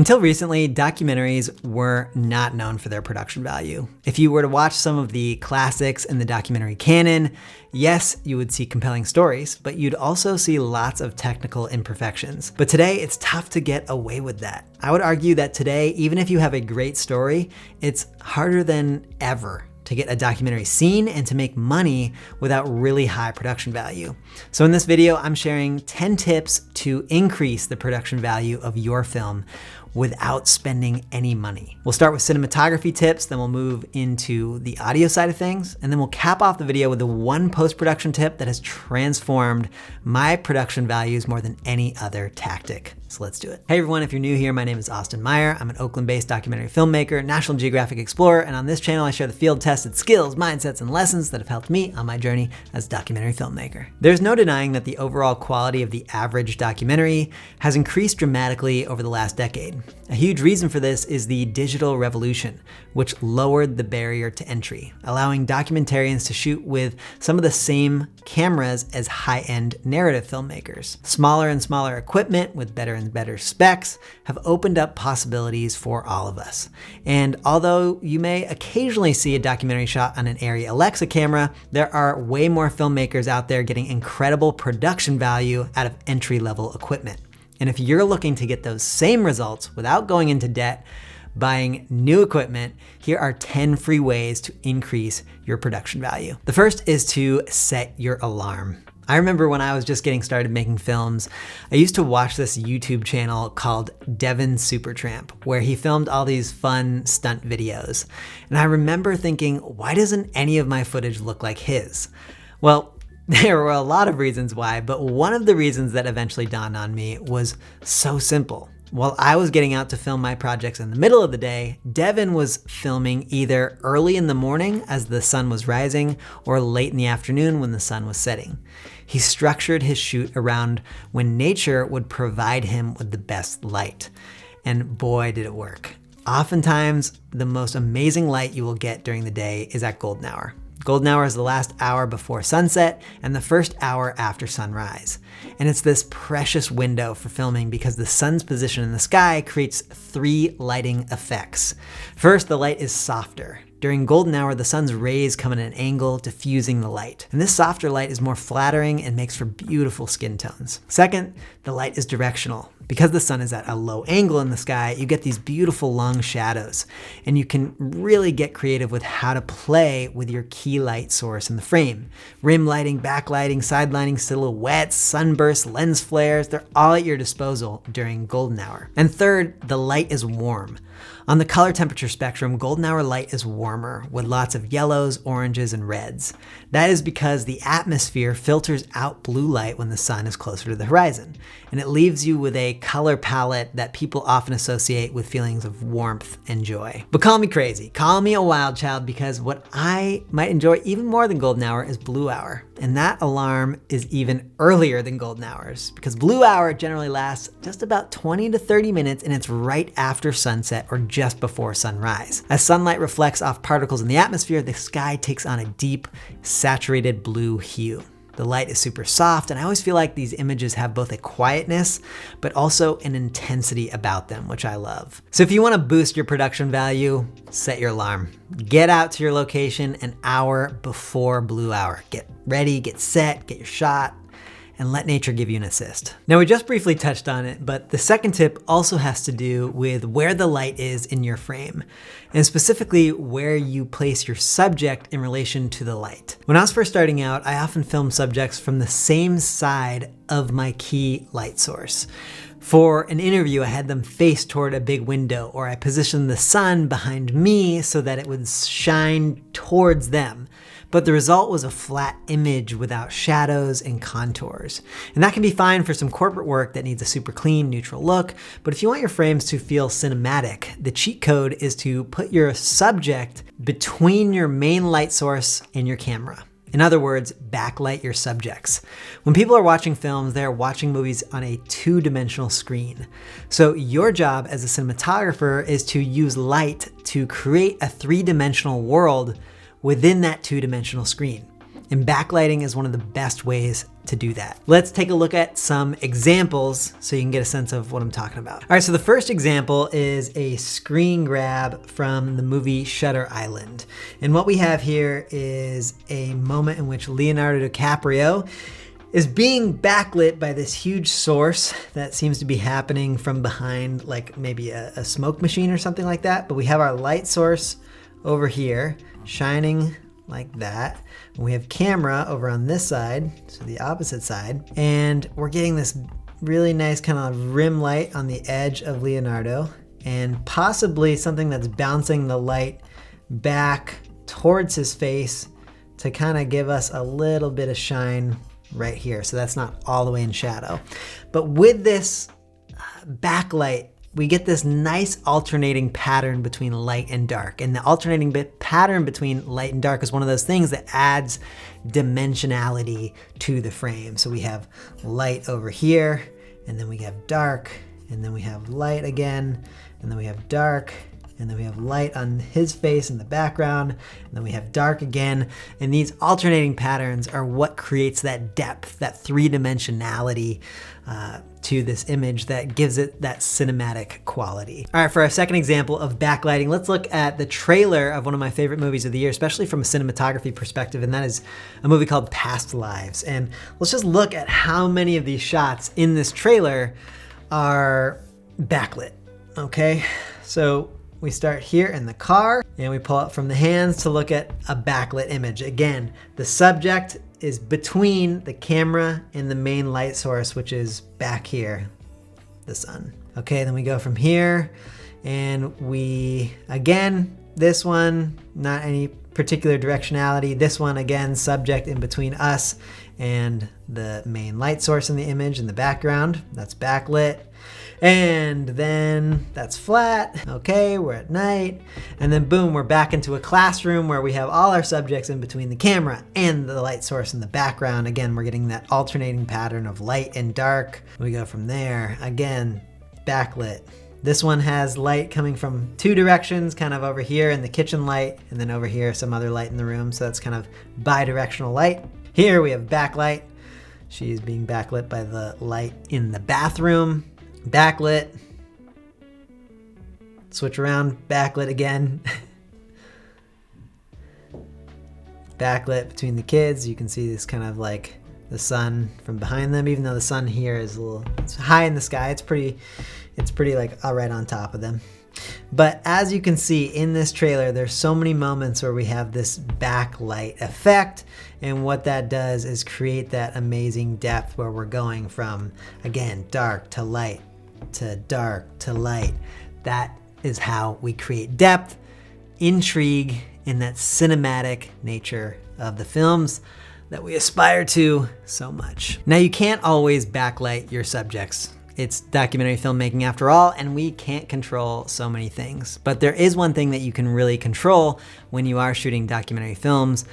Until recently, documentaries were not known for their production value. If you were to watch some of the classics in the documentary canon, yes, you would see compelling stories, but you'd also see lots of technical imperfections. But today, it's tough to get away with that. I would argue that today, even if you have a great story, it's harder than ever to get a documentary seen and to make money without really high production value. So in this video, I'm sharing 10 tips to increase the production value of your film without spending any money. We'll start with cinematography tips, then we'll move into the audio side of things, and then we'll cap off the video with the one post-production tip that has transformed my production values more than any other tactic. So let's do it. Hey everyone, if you're new here, my name is Austin Meyer. I'm an Oakland-based documentary filmmaker, National Geographic Explorer, and on this channel I share the field-tested skills, mindsets, and lessons that have helped me on my journey as a documentary filmmaker. There's no denying that the overall quality of the average documentary has increased dramatically over the last decade. A huge reason for this is the digital revolution, which lowered the barrier to entry, allowing documentarians to shoot with some of the same cameras as high-end narrative filmmakers. Smaller and smaller equipment with better and better specs have opened up possibilities for all of us. And although you may occasionally see a documentary shot on an Arri Alexa camera, there are way more filmmakers out there getting incredible production value out of entry-level equipment. And if you're looking to get those same results without going into debt, buying new equipment, here are 10 free ways to increase your production value. The first is to set your alarm. I remember when I was just getting started making films, I used to watch this YouTube channel called Devin Supertramp, where he filmed all these fun stunt videos. And I remember thinking, why doesn't any of my footage look like his? Well, there were a lot of reasons why, but one of the reasons that eventually dawned on me was so simple. While I was getting out to film my projects in the middle of the day, Devin was filming either early in the morning as the sun was rising or late in the afternoon when the sun was setting. He structured his shoot around when nature would provide him with the best light. And boy, did it work. Oftentimes, the most amazing light you will get during the day is at golden hour. Golden hour is the last hour before sunset and the first hour after sunrise. And it's this precious window for filming because the sun's position in the sky creates 3 lighting effects. First, the light is softer. During golden hour, the sun's rays come at an angle, diffusing the light. And this softer light is more flattering and makes for beautiful skin tones. Second, the light is directional. Because the sun is at a low angle in the sky, you get these beautiful long shadows, and you can really get creative with how to play with your key light source in the frame. Rim lighting, backlighting, side lighting, silhouettes, sunbursts, lens flares, they're all at your disposal during golden hour. And third, the light is warm. On the color temperature spectrum, golden hour light is warmer with lots of yellows, oranges, and reds. That is because the atmosphere filters out blue light when the sun is closer to the horizon, and it leaves you with a color palette that people often associate with feelings of warmth and joy. But call me crazy, call me a wild child, because what I might enjoy even more than golden hour is blue hour. And that alarm is even earlier than golden hours because blue hour generally lasts just about 20 to 30 minutes and it's right after sunset or just before sunrise. As sunlight reflects off particles in the atmosphere, the sky takes on a deep, saturated blue hue. The light is super soft, and I always feel like these images have both a quietness, but also an intensity about them, which I love. So if you want to boost your production value, set your alarm. Get out to your location an hour before blue hour. Get ready, get set, get your shot, and let nature give you an assist. Now, we just briefly touched on it, but the second tip also has to do with where the light is in your frame, and specifically where you place your subject in relation to the light. When I was first starting out, I often filmed subjects from the same side of my key light source. For an interview, I had them face toward a big window, or I positioned the sun behind me so that it would shine towards them. But the result was a flat image without shadows and contours. And that can be fine for some corporate work that needs a super clean, neutral look. But if you want your frames to feel cinematic, the cheat code is to put your subject between your main light source and your camera. In other words, backlight your subjects. When people are watching films, they're watching movies on a 2-dimensional screen. So your job as a cinematographer is to use light to create a 3-dimensional world within that 2-dimensional screen. And backlighting is one of the best ways to do that. Let's take a look at some examples so you can get a sense of what I'm talking about. All right, so the first example is a screen grab from the movie Shutter Island. And what we have here is a moment in which Leonardo DiCaprio is being backlit by this huge source that seems to be happening from behind, like maybe a smoke machine or something like that. But we have our light source over here shining like that. We have camera over on this side, so the opposite side, and we're getting this really nice kind of rim light on the edge of Leonardo, and possibly something that's bouncing the light back towards his face to kind of give us a little bit of shine right here. So that's not all the way in shadow. But with this backlight, we get this nice alternating pattern between light and dark. And the alternating pattern between light and dark is one of those things that adds dimensionality to the frame. So we have light over here, and then we have dark, and then we have light again, and then we have dark, and then we have light on his face in the background, and then we have dark again. And these alternating patterns are what creates that depth, that three-dimensionality to this image that gives it that cinematic quality. All right, for our second example of backlighting, let's look at the trailer of one of my favorite movies of the year, especially from a cinematography perspective, and that is a movie called Past Lives. And let's just look at how many of these shots in this trailer are backlit, okay? So we start here in the car, and we pull up from the hands to look at a backlit image. Again, the subject is between the camera and the main light source, which is back here, the sun. Okay, then we go from here, and again, this one, not any particular directionality. This one, again, subject in between us and the main light source in the image in the background. That's backlit. And then that's flat. Okay, we're at night. And then boom, we're back into a classroom where we have all our subjects in between the camera and the light source in the background. Again, we're getting that alternating pattern of light and dark. We go from there. Again, backlit. This one has light coming from two directions, kind of over here in the kitchen light, and then over here some other light in the room. So that's kind of bi-directional light. Here we have backlight. She's being backlit by the light in the bathroom. Backlit. Switch around, backlit again. Backlit between the kids. You can see this kind of like the sun from behind them, even though the sun here is it's high in the sky. It's pretty like right on top of them. But as you can see in this trailer, there's so many moments where we have this backlight effect, and what that does is create that amazing depth where we're going from, again, dark to light to dark to light. That is how we create depth, intrigue, and that cinematic nature of the films that we aspire to so much. Now, you can't always backlight your subjects. It's documentary filmmaking after all, and we can't control so many things. But there is one thing that you can really control when you are shooting documentary films,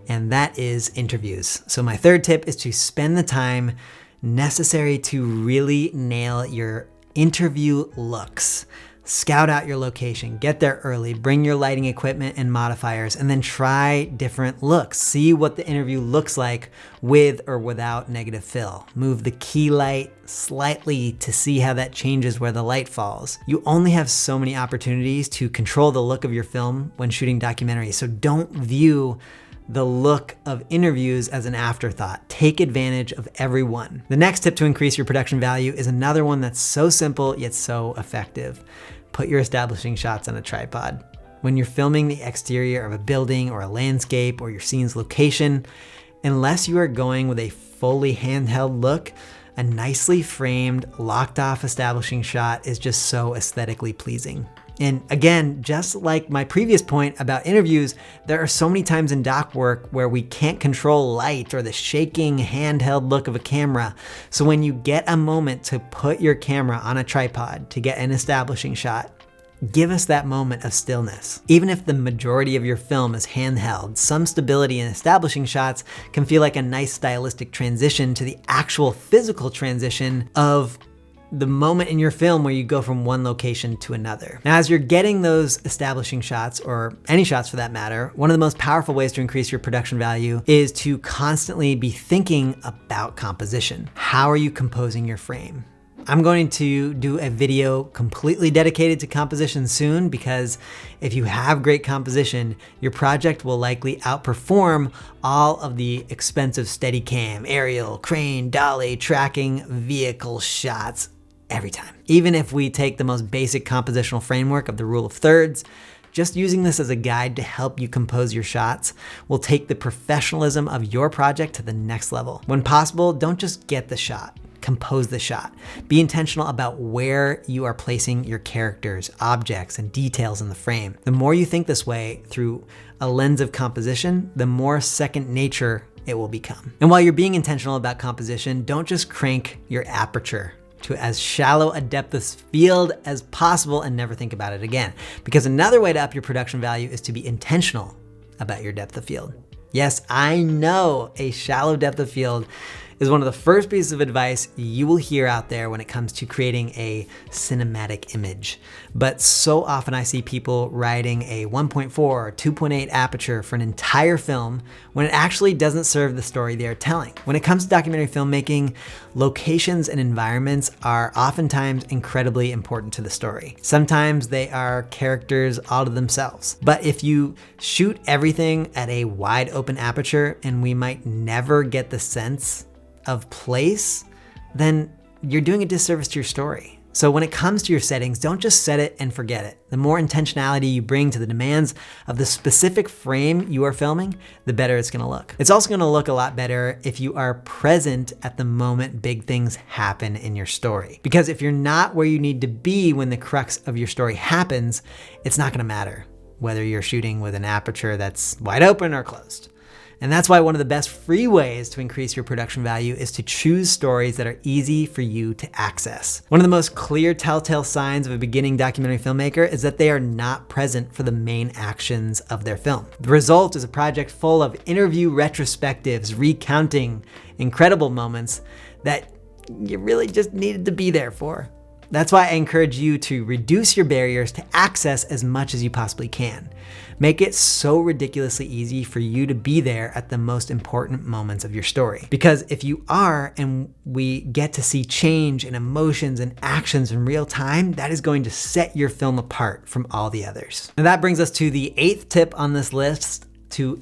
and that is interviews. So my third tip is to spend the time necessary to really nail your interview looks. Scout out your location, get there early, bring your lighting equipment and modifiers, and then try different looks. See what the interview looks like with or without negative fill. Move the key light slightly to see how that changes where the light falls. You only have so many opportunities to control the look of your film when shooting documentaries, so don't view the look of interviews as an afterthought. Take advantage of every one. The next tip to increase your production value is another one that's so simple yet so effective. Put your establishing shots on a tripod. When you're filming the exterior of a building or a landscape or your scene's location, unless you are going with a fully handheld look, a nicely framed, locked off establishing shot is just so aesthetically pleasing. And again, just like my previous point about interviews, there are so many times in doc work where we can't control light or the shaking handheld look of a camera. So when you get a moment to put your camera on a tripod to get an establishing shot, give us that moment of stillness. Even if the majority of your film is handheld, some stability in establishing shots can feel like a nice stylistic transition to the actual physical transition of the moment in your film where you go from one location to another. Now, as you're getting those establishing shots, or any shots for that matter, one of the most powerful ways to increase your production value is to constantly be thinking about composition. How are you composing your frame? I'm going to do a video completely dedicated to composition soon, because if you have great composition, your project will likely outperform all of the expensive Steadicam, aerial, crane, dolly, tracking, vehicle shots every time. Even if we take the most basic compositional framework of the rule of thirds, just using this as a guide to help you compose your shots will take the professionalism of your project to the next level. When possible, don't just get the shot. Compose the shot. Be intentional about where you are placing your characters, objects, and details in the frame. The more you think this way through a lens of composition, the more second nature it will become. And while you're being intentional about composition, don't just crank your aperture to as shallow a depth of field as possible and never think about it again. Because another way to up your production value is to be intentional about your depth of field. Yes, I know a shallow depth of field is one of the first pieces of advice you will hear out there when it comes to creating a cinematic image. But so often I see people writing a 1.4 or 2.8 aperture for an entire film when it actually doesn't serve the story they are telling. When it comes to documentary filmmaking, locations and environments are oftentimes incredibly important to the story. Sometimes they are characters all to themselves. But if you shoot everything at a wide open aperture and we might never get the sense of place, then you're doing a disservice to your story. So when it comes to your settings, don't just set it and forget it. The more intentionality you bring to the demands of the specific frame you are filming, the better it's gonna look. It's also gonna look a lot better if you are present at the moment big things happen in your story. Because if you're not where you need to be when the crux of your story happens, it's not gonna matter whether you're shooting with an aperture that's wide open or closed. And that's why one of the best free ways to increase your production value is to choose stories that are easy for you to access. One of the most clear telltale signs of a beginning documentary filmmaker is that they are not present for the main actions of their film. The result is a project full of interview retrospectives recounting incredible moments that you really just needed to be there for. That's why I encourage you to reduce your barriers to access as much as you possibly can. Make it so ridiculously easy for you to be there at the most important moments of your story. Because if you are, and we get to see change in emotions and actions in real time, that is going to set your film apart from all the others. And that brings us to the 8th tip on this list to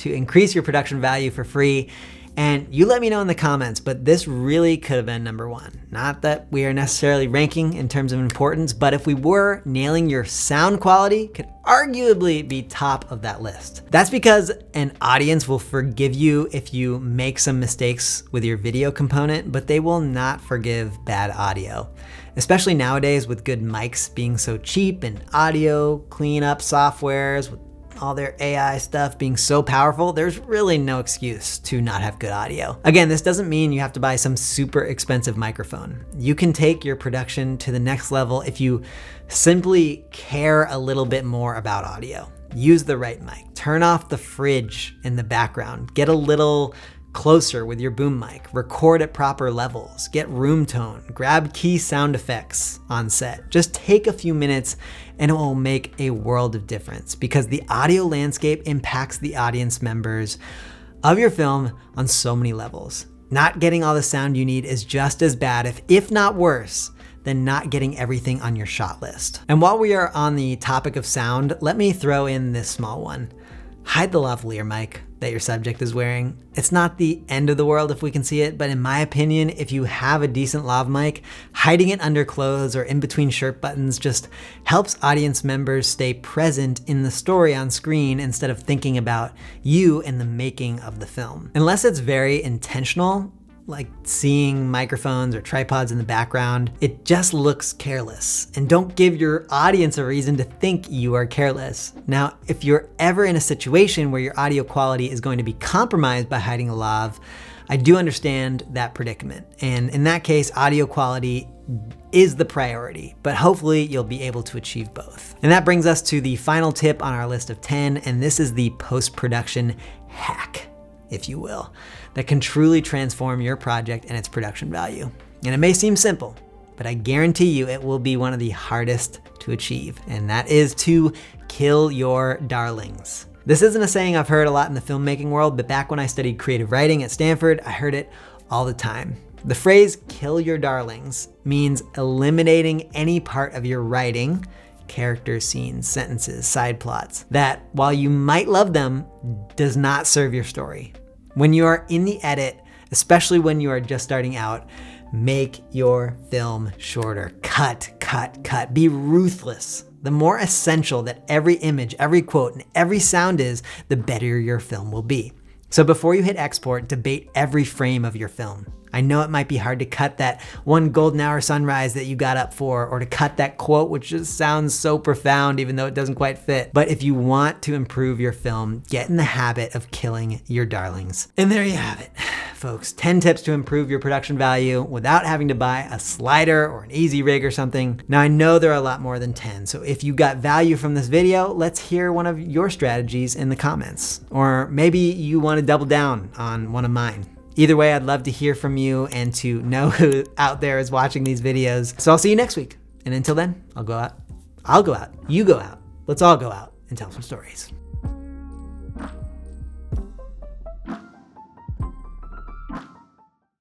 increase your production value for free. And you let me know in the comments, but this really could have been number 1. Not that we are necessarily ranking in terms of importance, but if we were, nailing your sound quality could arguably be top of that list. That's because an audience will forgive you if you make some mistakes with your video component, but they will not forgive bad audio. Especially nowadays with good mics being so cheap and audio cleanup softwares with all their AI stuff being so powerful, there's really no excuse to not have good audio. Again, this doesn't mean you have to buy some super expensive microphone. You can take your production to the next level if you simply care a little bit more about audio. Use the right mic. Turn off the fridge in the background. Get a little closer with your boom mic, record at proper levels, get room tone, grab key sound effects on set. Just take a few minutes and it will make a world of difference, because the audio landscape impacts the audience members of your film on so many levels. Not getting all the sound you need is just as bad, if not worse, than not getting everything on your shot list. And while we are on the topic of sound, let me throw in this small one. Hide the lavalier mic that your subject is wearing. It's not the end of the world if we can see it, but in my opinion, if you have a decent lav mic, hiding it under clothes or in between shirt buttons just helps audience members stay present in the story on screen instead of thinking about you and the making of the film. Unless it's very intentional, like seeing microphones or tripods in the background, it just looks careless. And don't give your audience a reason to think you are careless. Now, if you're ever in a situation where your audio quality is going to be compromised by hiding a lav, I do understand that predicament. And in that case, audio quality is the priority, but hopefully you'll be able to achieve both. And that brings us to the final tip on our list of 10, and this is the post-production hack, if you will, that can truly transform your project and its production value. And it may seem simple, but I guarantee you it will be one of the hardest to achieve, and that is to kill your darlings. This isn't a saying I've heard a lot in the filmmaking world, but back when I studied creative writing at Stanford, I heard it all the time. The phrase kill your darlings means eliminating any part of your writing, characters, scenes, sentences, side plots, that while you might love them, does not serve your story. When you are in the edit, especially when you are just starting out, make your film shorter. Cut. Be ruthless. The more essential that every image, every quote, and every sound is, the better your film will be. So before you hit export, debate every frame of your film. I know it might be hard to cut that one golden hour sunrise that you got up for, or to cut that quote which just sounds so profound even though it doesn't quite fit. But if you want to improve your film, get in the habit of killing your darlings. And there you have it, folks. 10 tips to improve your production value without having to buy a slider or an easy rig or something. Now I know there are a lot more than 10, so if you got value from this video, let's hear one of your strategies in the comments. Or maybe you want to double down on one of mine. Either way, I'd love to hear from you and to know who out there is watching these videos. So I'll see you next week. And until then, I'll go out, you go out. Let's all go out and tell some stories.